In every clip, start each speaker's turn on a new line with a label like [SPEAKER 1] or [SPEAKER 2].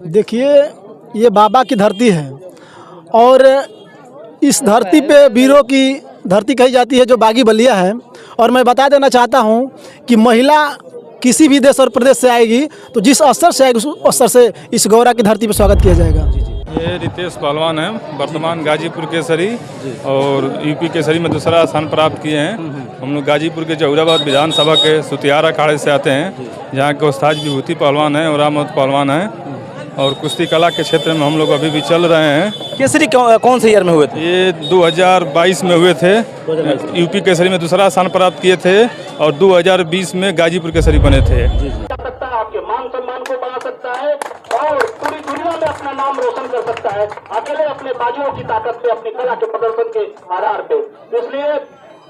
[SPEAKER 1] देखिए, ये बाबा की धरती है और इस धरती पे वीरों की धरती कही जाती है जो बागी बलिया है। और मैं बता देना चाहता हूँ कि महिला किसी भी देश और प्रदेश से आएगी तो जिस स्तर से आएगी उस स्तर से इस गौरा की धरती पर स्वागत किया जाएगा।
[SPEAKER 2] ये रितेश पहलवान है, वर्तमान गाजीपुर केसरी और यूपी केसरी में दूसरा स्थान प्राप्त किए हैं। हम लोग गाजीपुर के जहुराबाद विधानसभा के सुतियारा अखाड़े से आते हैं, जहाँ के उस्ताद विभूति पहलवान है और रामत पहलवान है। और कुश्ती कला के क्षेत्र में हम लोग अभी भी चल रहे हैं।
[SPEAKER 3] केसरी कौन से ईयर में हुए थे?
[SPEAKER 2] ये 2022 में हुए थे। यूपी केसरी में दूसरा स्थान प्राप्त किए थे और 2020 में गाजीपुर केसरी बने थे।
[SPEAKER 4] आपके मान सम्मान को बढ़ा सकता है और पूरी दुनिया में अपना नाम रोशन कर सकता है, अकेले अपने बाजुओं की ताकत पे, अपनी कला के प्रदर्शन के आधार पे। इसलिए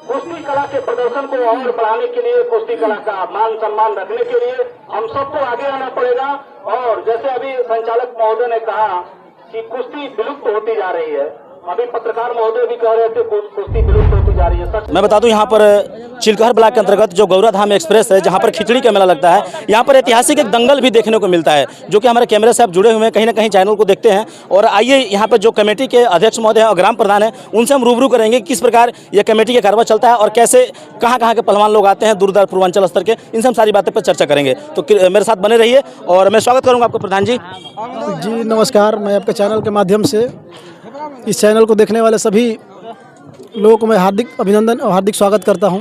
[SPEAKER 4] कुश्ती कला के प्रदर्शन को और बढ़ाने के लिए, कुश्ती कला का मान सम्मान रखने के लिए हम सबको आगे आना पड़ेगा। और जैसे अभी संचालक महोदय ने कहा कि कुश्ती विलुप्त होती जा रही है, अभी पत्रकार महोदय भी कह रहे थे कुश्ती विलुप्त होती जा रही है।
[SPEAKER 3] मैं बता दूं, यहाँ पर चिलकहर ब्लॉक के अंतर्गत जो गौरा धाम एक्सप्रेस है, जहाँ पर खिचड़ी का मेला लगता है, यहाँ पर ऐतिहासिक एक दंगल भी देखने को मिलता है, जो कि हमारे कैमरे से आप जुड़े हुए हैं, कहीं ना कहीं चैनल को देखते हैं। और आइए यहाँ पर जो कमेटी के अध्यक्ष महोदय हैं और ग्राम प्रधान हैं, उनसे हम रूबरू करेंगे किस प्रकार यह कमेटी का कार्रवाई चलता है और कैसे कहाँ के पहलवान लोग आते हैं दूर दूर पूर्वांचल स्तर के। इनसे हम सारी बातें पर चर्चा करेंगे, तो मेरे साथ बने रहिए। और मैं स्वागत करूँगा आपको प्रधान जी।
[SPEAKER 1] जी नमस्कार। मैं आपके चैनल के माध्यम से इस चैनल को देखने वाले सभी लोगों को मैं हार्दिक अभिनंदन और हार्दिक स्वागत करता हूं।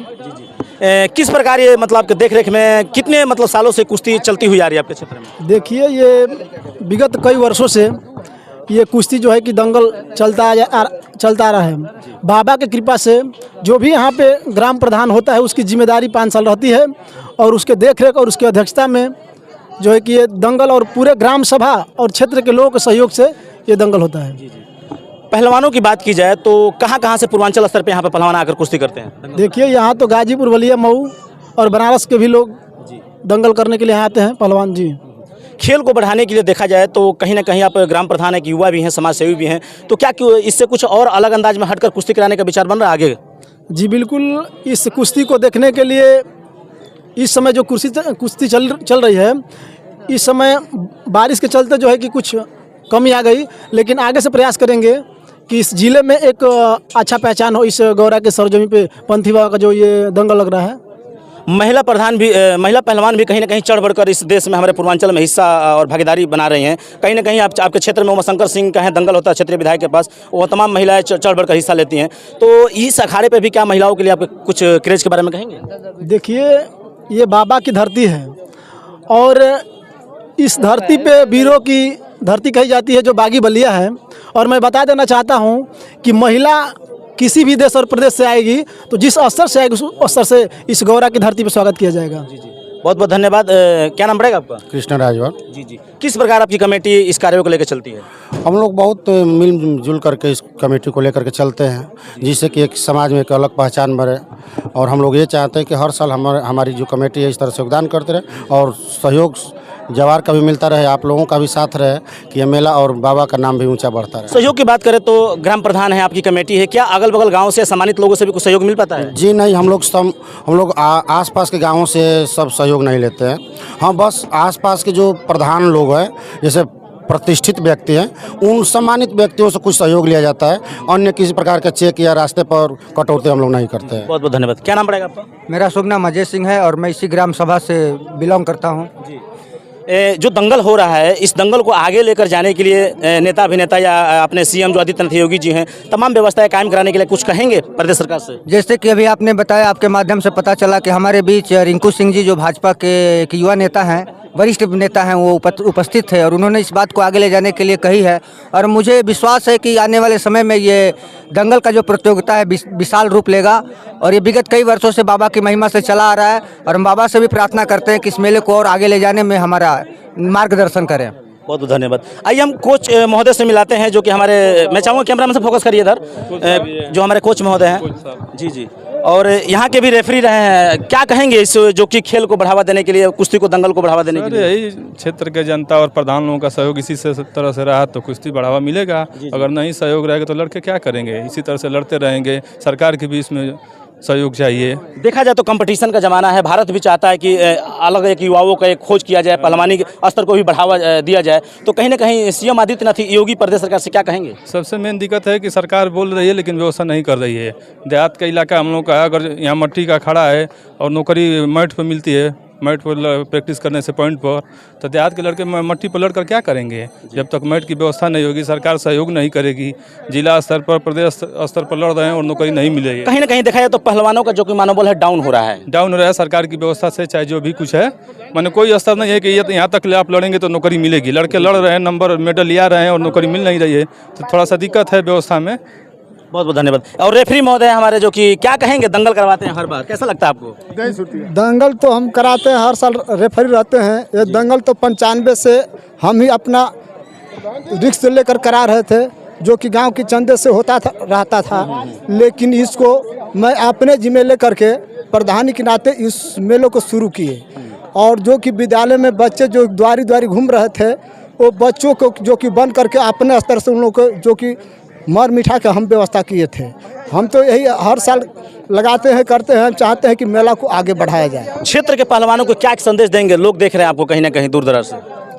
[SPEAKER 3] किस प्रकार ये मतलब आपके देख रेख में कितने मतलब सालों से कुश्ती चलती हुई आ रही है आपके क्षेत्र में?
[SPEAKER 1] देखिए, ये विगत कई वर्षों से ये कुश्ती जो है कि दंगल चलता आ रहा है। बाबा की कृपा से जो भी यहाँ पे ग्राम प्रधान होता है उसकी जिम्मेदारी 5 साल रहती है और उसके देख रेख और उसकी अध्यक्षता में जो है कि ये दंगल और पूरे ग्राम सभा और क्षेत्र के लोगों के सहयोग से ये दंगल होता है।
[SPEAKER 3] पहलवानों की बात की जाए तो कहाँ से पूर्वांचल स्तर पे यहाँ पे पहलवान आकर कुश्ती करते हैं?
[SPEAKER 1] देखिए, यहाँ तो गाजीपुर, बलिया, मऊ और बनारस के भी लोग दंगल करने के लिए आते हैं पहलवान जी।
[SPEAKER 3] खेल को बढ़ाने के लिए देखा जाए तो कहीं ना कहीं आप ग्राम प्रधान एक युवा भी हैं, समाज सेवी भी हैं, तो क्या इससे कुछ और अलग अंदाज में हटकर कुश्ती कराने का विचार बन रहा है आगे?
[SPEAKER 1] जी बिल्कुल। इस कुश्ती को देखने के लिए इस समय जो कुश्ती चल रही है, इस समय बारिश के चलते जो है कि कुछ कमी आ गई, लेकिन आगे से प्रयास करेंगे कि इस जिले में एक अच्छा पहचान हो इस गौरा के सरजमी पे पंथी बाबा का जो ये दंगल लग रहा है।
[SPEAKER 3] महिला पहलवान भी कहीं ना कहीं चढ़ बढ़कर इस देश में हमारे पूर्वांचल में हिस्सा और भागीदारी बना रही हैं। कहीं ना कहीं आपके क्षेत्र में उमाशंकर सिंह का है दंगल होता है क्षेत्रीय विधायक के पास, वो तमाम महिलाएं चढ़ बढ़कर हिस्सा लेती हैं। तो इस अखाड़े पे भी क्या महिलाओं के लिए आप कुछ क्रेज के बारे में कहेंगे?
[SPEAKER 1] देखिए, ये बाबा की धरती है और इस धरती पे वीरों की धरती कही जाती है जो बागी बलिया है। और मैं बता देना चाहता हूँ कि महिला किसी भी देश और प्रदेश से आएगी तो जिस स्तर से आएगी उस स्तर से इस गौरा की धरती पर स्वागत किया जाएगा।
[SPEAKER 3] बहुत बहुत धन्यवाद। क्या नाम पड़ेगा आपका?
[SPEAKER 5] कृष्ण राजवर।
[SPEAKER 3] जी। किस प्रकार आपकी कमेटी इस कार्यों को लेकर चलती है?
[SPEAKER 5] हम लोग बहुत मिलजुल करके इस कमेटी को लेकर के चलते हैं, जिससे कि एक समाज में एक अलग पहचान बढ़े। और हम लोग ये चाहते हैं कि हर साल हमारी जो कमेटी है इस तरह से योगदान करते रहे और सहयोग जवार का भी मिलता रहे, आप लोगों का भी साथ रहे कि ये मेला और बाबा का नाम भी ऊंचा बढ़ता रहे।
[SPEAKER 3] सहयोग की बात करें तो ग्राम प्रधान है, आपकी कमेटी है, क्या अगल बगल गाँव से सम्मानित लोगों से भी कुछ सहयोग मिल पाता है?
[SPEAKER 5] जी नहीं, हम लोग आसपास के गाँवों से सब सहयोग नहीं लेते हैं। हाँ, बस आसपास के जो प्रधान लोग हैं, जैसे प्रतिष्ठित व्यक्ति हैं, उन सम्मानित व्यक्तियों से कुछ सहयोग लिया जाता है। अन्य किसी प्रकार का चेक या रास्ते पर कटौती हम लोग नहीं करते हैं।
[SPEAKER 3] बहुत बहुत धन्यवाद। क्या नाम पड़ेगा आपका?
[SPEAKER 6] मेरा शुभ नाम अजय सिंह है और मैं इसी ग्राम सभा से बिलोंग करता हूँ।
[SPEAKER 3] जो दंगल हो रहा है, इस दंगल को आगे लेकर जाने के लिए नेता अभिनेता या अपने सीएम जो आदित्यनाथ योगी जी हैं, तमाम व्यवस्थाएं कायम कराने के लिए कुछ कहेंगे प्रदेश सरकार से?
[SPEAKER 6] जैसे कि अभी आपने बताया, आपके माध्यम से पता चला कि हमारे बीच रिंकू सिंह जी जो भाजपा के एक युवा नेता हैं, वरिष्ठ नेता हैं, वो उपस्थित थे और उन्होंने इस बात को आगे ले जाने के लिए कही है। और मुझे विश्वास है कि आने वाले समय में ये दंगल का जो प्रतियोगिता है विशाल रूप लेगा और ये विगत कई वर्षों से बाबा की महिमा से चला आ रहा है। और हम बाबा से भी प्रार्थना करते हैं कि इस मेले को और आगे ले जाने में हमारा मार्गदर्शन करें।
[SPEAKER 3] बहुत बहुत धन्यवाद। आइए हम कोच महोदय से मिलाते हैं, जो कि हमारे, मैं चाहूँगा कैमरा में से फोकस करिए इधर, जो हमारे कोच महोदय हैं। जी। और यहाँ के भी रेफरी रहे हैं, क्या कहेंगे इस जो कि खेल को बढ़ावा देने के लिए, कुश्ती को, दंगल को बढ़ावा देने के लिए?
[SPEAKER 2] यही क्षेत्र के जनता और प्रधान लोगों का सहयोग इसी तरह से रहा तो कुश्ती बढ़ावा मिलेगा। अगर नहीं सहयोग रहेगा तो लड़के क्या करेंगे? इसी तरह से लड़ते रहेंगे। सरकार की भी इसमें सहयोग चाहिए।
[SPEAKER 3] देखा जाए तो कंपटीशन का जमाना है, भारत भी चाहता है कि अलग एक युवाओं का एक खोज किया जाए, पहलवानी के स्तर को भी बढ़ावा दिया जाए, तो कहीं ना कहीं सीएम आदित्यनाथ योगी प्रदेश सरकार से क्या कहेंगे?
[SPEAKER 2] सबसे मेन दिक्कत है कि सरकार बोल रही है लेकिन व्यवस्था नहीं कर रही है। देहात का इलाका हम लोग का है, अगर यहाँ मट्टी का अखाड़ा है और नौकरी मैट पर मिलती है, मैट पर प्रैक्टिस करने से पॉइंट पर, तो देहात के लड़के मट्टी पर लड़कर क्या करेंगे? जब तक मैट की व्यवस्था नहीं होगी, सरकार सहयोग नहीं करेगी, जिला स्तर पर प्रदेश स्तर पर लड़ रहे हैं और नौकरी नहीं मिलेगी।
[SPEAKER 3] कहीं ना कहीं देखा जाए तो पहलवानों का जो कि मनोबल है डाउन हो रहा है।
[SPEAKER 2] डाउन हो रहा है सरकार की व्यवस्था से, चाहे जो भी कुछ है, मैंने कोई स्तर नहीं है कि ये यहाँ तक आप लड़ेंगे तो नौकरी मिलेगी। लड़के लड़ रहे हैं, नंबर मेडल ले आ रहे हैं और नौकरी मिल नहीं रही है, तो थोड़ा सा दिक्कत है व्यवस्था में।
[SPEAKER 3] बहुत बहुत धन्यवाद। और रेफरी महोदय हमारे जो कि क्या कहेंगे, दंगल करवाते हैं हर बार, कैसा लगता है आपको?
[SPEAKER 1] दंगल तो हम कराते हैं, हर साल रेफरी रहते हैं। ये दंगल तो 95 से हम ही अपना रिस्क लेकर करा रहे थे, जो कि गांव की चंदे से रहता था। लेकिन इसको मैं अपने जिम्मे लेकर के प्रधानी के नाते इस मेलों को शुरू किए, और जो कि विद्यालय में बच्चे जो द्वारी द्वारी घूम रहे थे, वो बच्चों को जो कि बन करके अपने स्तर से उन लोगों को जो कि मर मिठा के हम व्यवस्था किए थे। हम तो यही हर साल लगाते हैं, करते हैं, चाहते हैं कि मेला को आगे बढ़ाया जाए।
[SPEAKER 3] क्षेत्र के पहलवानों को क्या संदेश देंगे? लोग देख रहे हैं आपको कहीं ना कहीं दूर दराज से।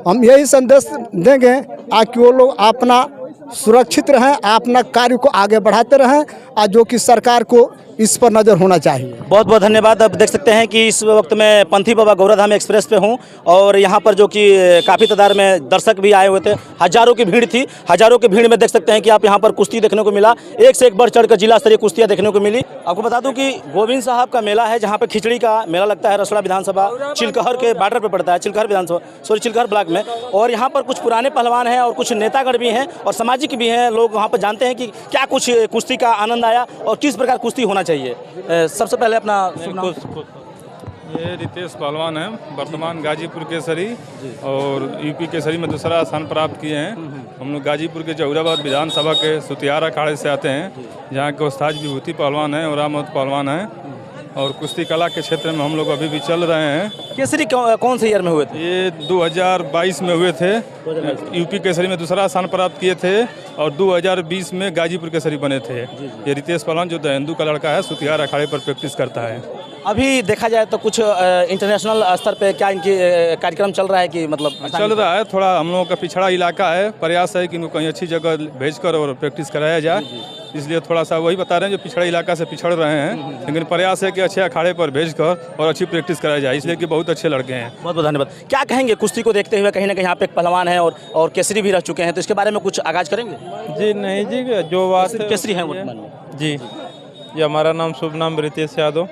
[SPEAKER 1] हम यही संदेश देंगे कि वो लोग अपना सुरक्षित रहें, अपना कार्य को आगे बढ़ाते रहें, और जो कि सरकार को इस पर नज़र होना चाहिए।
[SPEAKER 3] बहुत बहुत धन्यवाद। अब देख सकते हैं कि इस वक्त मैं पंथी बाबा गौराधाम एक्सप्रेस पे हूं, और यहां पर जो कि काफ़ी तादाद में दर्शक भी आए हुए थे, हज़ारों की भीड़ थी। हज़ारों की भीड़ में देख सकते हैं कि आप यहां पर कुश्ती देखने को मिला, एक से एक बढ़ चढ़ कर जिला स्तरीय कुश्तियाँ देखने को मिली। आपको बता दूं कि गोविंद साहब का मेला है, जहाँ पर खिचड़ी का मेला लगता है। रसड़ा विधानसभा चिलकहर के बॉर्डर पर पड़ता है, चिलकहर विधानसभा चिलकहर ब्लॉक में। और यहाँ पर कुछ पुराने पहलवान हैं और कुछ नेतागढ़ भी हैं और सामाजिक भी हैं। लोग वहाँ पर जानते हैं कि क्या कुछ कुश्ती का आनंद आया और किस प्रकार कुश्ती होना चाहिए। सबसे पहले अपना
[SPEAKER 2] ये रितेश पहलवान है, वर्तमान गाजीपुर केसरी और यूपी केसरी में दूसरा स्थान प्राप्त किए हैं। हम लोग गाजीपुर के जहुराबाद विधानसभा के सुतियार अखाड़े से आते हैं, जहाँ के उस्ताद विभूति पहलवान हैं और रामोद पहलवान हैं, और कुश्ती कला के क्षेत्र में हम लोग अभी भी चल रहे हैं।
[SPEAKER 3] केसरी कौन से ईयर में हुए थे?
[SPEAKER 2] ये 2022 में हुए थे, यूपी केसरी में दूसरा स्थान प्राप्त किए थे, और 2020 में गाजीपुर केसरी बने थे। ये रितेश पहलवान जो दहिंदू का लड़का है, सुतियार अखाड़े पर प्रैक्टिस करता है।
[SPEAKER 3] अभी देखा जाए तो कुछ इंटरनेशनल स्तर पे क्या इनकी कार्यक्रम चल रहा है कि मतलब
[SPEAKER 2] चल रहा है? थोड़ा हम लोगों का पिछड़ा इलाका है, प्रयास है कि इनको कहीं अच्छी जगह भेजकर और प्रैक्टिस कराया जाए, इसलिए थोड़ा सा वही बता रहे हैं जो पिछड़ा इलाका से पिछड़ रहे हैं, लेकिन प्रयास है कि अच्छे अखाड़े पर भेजकर और अच्छी प्रैक्टिस कराई जाए, इसलिए कि बहुत अच्छे लड़के हैं।
[SPEAKER 3] बहुत बहुत धन्यवाद। क्या कहेंगे कुश्ती को देखते हुए? कहीं ना कहीं यहाँ पे एक पहलवान है और केसरी भी रह चुके हैं, तो इसके बारे में कुछ आगाज करेंगे?
[SPEAKER 7] जी नहीं जी, जो बात
[SPEAKER 3] केसरी है वर्तमान में
[SPEAKER 7] जी, ये हमारा नाम शुभ नाम रितेश यादव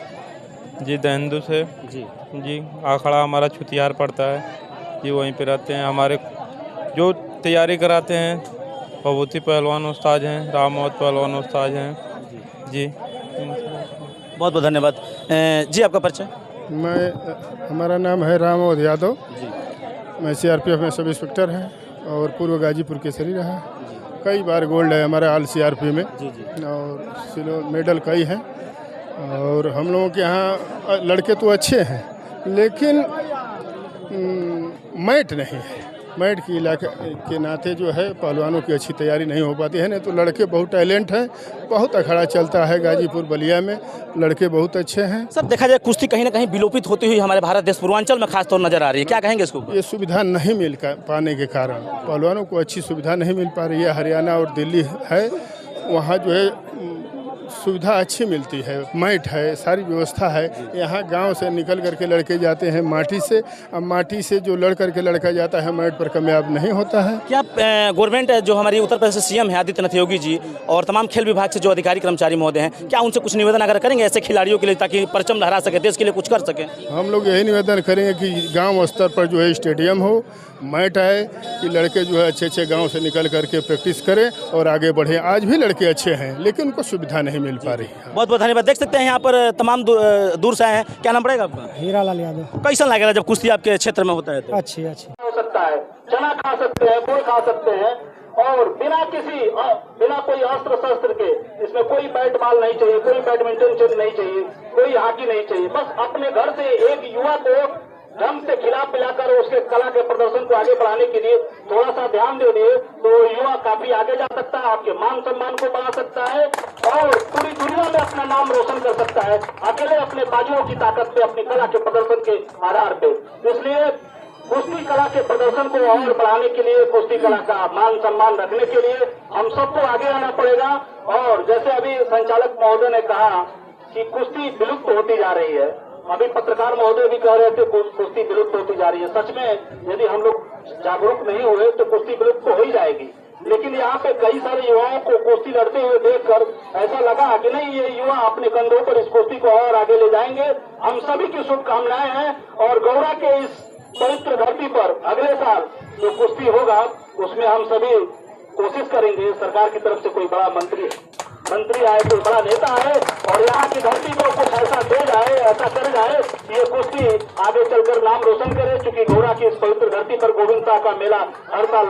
[SPEAKER 7] जी, दहिंदू से जी। आखड़ा हमारा छुतियार पड़ता है जी, वहीं पे रहते हैं। हमारे जो तैयारी कराते हैं विभूति पहलवान उस्ताद हैं, रामोद पहलवान उस्ताद हैं जी।
[SPEAKER 3] बहुत बहुत धन्यवाद जी। आपका परिचय?
[SPEAKER 8] हमारा नाम है रामोद यादव, मैं सीआरपीएफ में सब इंस्पेक्टर हैं और पूर्व गाजीपुर केसरी रहा। कई बार गोल्ड है हमारे ऑल सीआरपी में, और सिल्वर मेडल कई हैं। और हम लोगों के यहाँ लड़के तो अच्छे हैं, लेकिन मैट नहीं है। मैट के इलाके के नाते जो है पहलवानों की अच्छी तैयारी नहीं हो पाती है। नहीं तो लड़के बहुत टैलेंट हैं, बहुत अखाड़ा चलता है गाजीपुर बलिया में, लड़के बहुत अच्छे हैं।
[SPEAKER 3] सर देखा जाए कुश्ती कहीं ना कहीं विलोपित होती हुई हमारे भारत देश पूर्वांचल में खासतौर नजर आ रही है, क्या कहेंगे इसको?
[SPEAKER 8] ये सुविधा नहीं मिल पाने के कारण पहलवानों को अच्छी सुविधा नहीं मिल पा रही है। हरियाणा और दिल्ली है, वहाँ जो है सुविधा अच्छी मिलती है, मैट है, सारी व्यवस्था है। यहाँ गांव से निकल करके लड़के जाते हैं माटी से, अब माटी से जो लड़ करके लड़का जाता है मैट पर कामयाब नहीं होता है।
[SPEAKER 3] क्या गवर्नमेंट जो हमारी उत्तर प्रदेश सीएम है आदित्यनाथ योगी जी और तमाम खेल विभाग से जो अधिकारी कर्मचारी महोदय हैं, क्या उनसे कुछ निवेदन अगर करेंगे ऐसे खिलाड़ियों के लिए, ताकि परचम लहरा सके, देश के लिए कुछ कर सके?
[SPEAKER 8] हम लोग यही निवेदन करेंगे कि गाँव स्तर पर जो है स्टेडियम हो, मैट आए, कि लड़के जो है अच्छे अच्छे गांव से निकल करके प्रैक्टिस करें और आगे बढ़ें। आज भी लड़के अच्छे हैं, लेकिन उनको सुविधा नहीं मिल पा रही है।
[SPEAKER 3] बहुत बहुत धन्यवाद। देख सकते हैं यहाँ पर तमाम दूर से आए हैं। क्या नाम पड़ेगा आपका?
[SPEAKER 1] हीरालाल यादव।
[SPEAKER 3] कैसा लगेगा जब कुश्ती आपके क्षेत्र में होता है तो?
[SPEAKER 1] अच्छी
[SPEAKER 4] हो सकता है, चना खा सकते हैं, गुड़ खा सकते हैं, और बिना कोई अस्त्र शस्त्र के, इसमें कोई बैट बॉल नहीं चाहिए, कोई बैडमिंटन नहीं चाहिए, कोई हॉकी नहीं चाहिए। बस अपने घर से एक युवा को ढंग से खिला पिलाकर उसके कला के प्रदर्शन को आगे बढ़ाने के लिए थोड़ा सा ध्यान दे दिए तो युवा काफी आगे जा सकता है, आपके मान सम्मान को बढ़ा सकता है और पूरी दुनिया में अपना नाम रोशन कर सकता है, अकेले अपने बाजुओं की ताकत पे, अपनी कला के प्रदर्शन के आधार पे। इसलिए कुश्ती कला के प्रदर्शन को और बढ़ाने के लिए, कुश्ती कला का मान सम्मान रखने के लिए हम सबको आगे आना पड़ेगा। और जैसे अभी संचालक महोदय ने कहा कि कुश्ती विलुप्त होती जा रही है, अभी पत्रकार महोदय भी कह रहे थे कुश्ती विलुप्त होती जा रही है। सच में यदि हम लोग जागरूक नहीं हुए तो कुश्ती विलुप्त तो हो ही जाएगी। लेकिन यहाँ पे कई सारे युवाओं को कुश्ती लड़ते हुए देखकर ऐसा लगा कि नहीं, ये युवा अपने कंधों पर इस कुश्ती को और आगे ले जाएंगे। हम सभी की शुभकामनाएं हैं और गौरा के इस पवित्र धरती पर अगले साल जो कुश्ती होगा उसमें हम सभी कोशिश करेंगे, सरकार की तरफ से कोई बड़ा मंत्री आए, कोई बड़ा नेता आए और यहाँ की धरती को कुछ ऐसा दे जाए, ऐसा कर जाए कि ये कुश्ती आगे चलकर नाम रोशन करे। चूंकि गौरा की इस पवित्र धरती पर गोविंद शाह का मेला हर साल